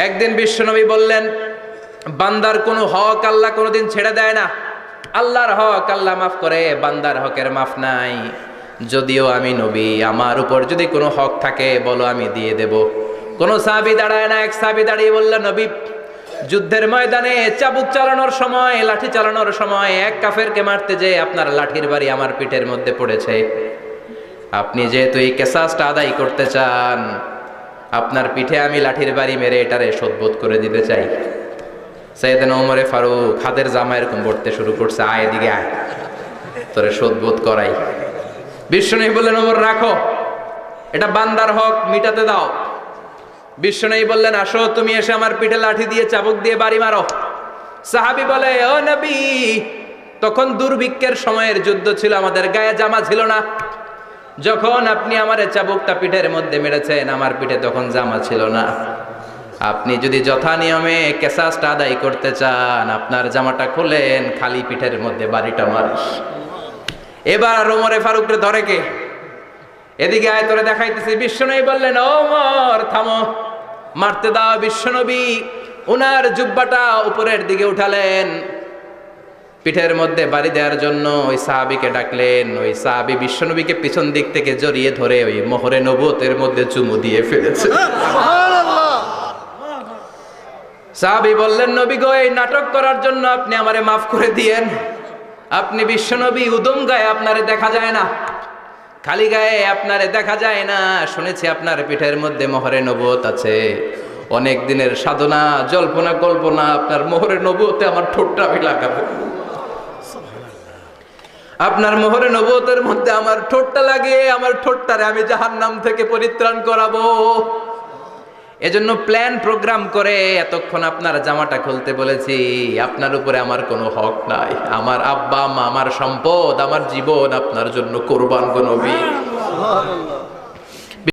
একদিন বিশ্বনবী বললেন, বান্দার কোনো হক আল্লাহ কোনোদিন ছেড়ে দেয় না। আল্লাহর হক আল্লাহ মাফ করে, বান্দার হকের মাফ নাই। যদিও আমি নবী, আমার উপর যদি কোনো হক থাকে বলো, আমি দিয়ে দেব। কোন সাহাবী দাঁড়ায় না। এক সাহাবী দাঁড়িয়ে বললেন, নবী, যুদ্ধের ময়দানে চাবুক চালানোর সময়, লাঠি চালানোর সময় এক কাফেরকে মারতে যেয়ে আপনার লাঠির বাড়ি আমার পিঠের মধ্যে পড়েছে। আপনি যেহেতু এই কেসাসটা আদায় করতে চান, আপনার পিঠে আমি লাঠির বাড়ি মেরে এটারে শোধবোধ করে দিতে চাই। সাইয়েদনা ওমরে ফারুক হাতের জামা এরকম পড়তে শুরু করছে, আয় এদিকে আয়, তোরে শোধবোধ করাই। বিশ্বনবী বললেন, ওমর রাখো, এটা বান্দার হক, মিটাতে দাও। বিশ্বনবী বললেন, আসো, তুমি এসে আমার পিঠে লাঠি দিয়ে চাবুক দিয়ে বাড়ি মারো। সাহাবী বলে, ও নবী, তখন দুর্ভিক্ষের সময়ের যুদ্ধ ছিল, আমাদের গায়ে জামা ছিল না। যখন আপনি আমার চাবুকটা পিঠের মধ্যে মেরেছেন, আমার পিঠে তখন জামা ছিল না। আপনি যদি যথা নিয়মে কেসাসটা আদায় করতে চান, আপনার জামাটা খুলেন, খালি পিঠের মধ্যে বাড়িটা মারিস। এবার ওমরে ফারুককে ধরে কে? এদিকে আয়, তোরে দেখাইতেছি। বিশ্বনবী বললেন, ওমর থামো, মারতে দাও। বিশ্বনবী উনার জুব্বাটা উপরের দিকে উঠালেন, পিঠের মধ্যে বাড়ি দেওয়ার জন্য ওই সাহাবীকে ডাকলেন। ওই সাহাবী বিশ্বনবীকে পিছন দিক থেকে জড়িয়ে ধরে ওই মোহরে নবুয়তের মধ্যে চুমু দিয়ে ফেলেছে। সাহাবী বললেন, নবী গো, এই নাটক করার জন্য আপনি আমারে মাফ করে দিয়েন। আপনি বিশ্বনবী, উদম গায়ে আপনারে দেখা যায় না, খালি গায়ে আপনারে দেখা যায় না। শুনেছি আপনার পিঠের মধ্যে মোহরে নবুয়ত আছে। অনেক দিনের সাধনা, জল্পনা কল্পনা, আপনার মোহরে নবুয়তে আমার ঠোঁটটা আমি লাগাবো। আপনার মোহরে নবুয়তের মধ্যে আমার ঠোঁটটা লাগে, আমার ঠোঁটটারে আমি জাহান্নাম থেকে পরিত্রাণ করাবো। এজন্য প্ল্যান প্রোগ্রাম করে এতক্ষণ আপনার জামাটা খুলতে বলেছি। আপনার উপরে আমার কোনো হক নাই। আমার আব্বা মা, আমার সম্পদ, আমার জীবন আপনার জন্য কোরবান গো নবী।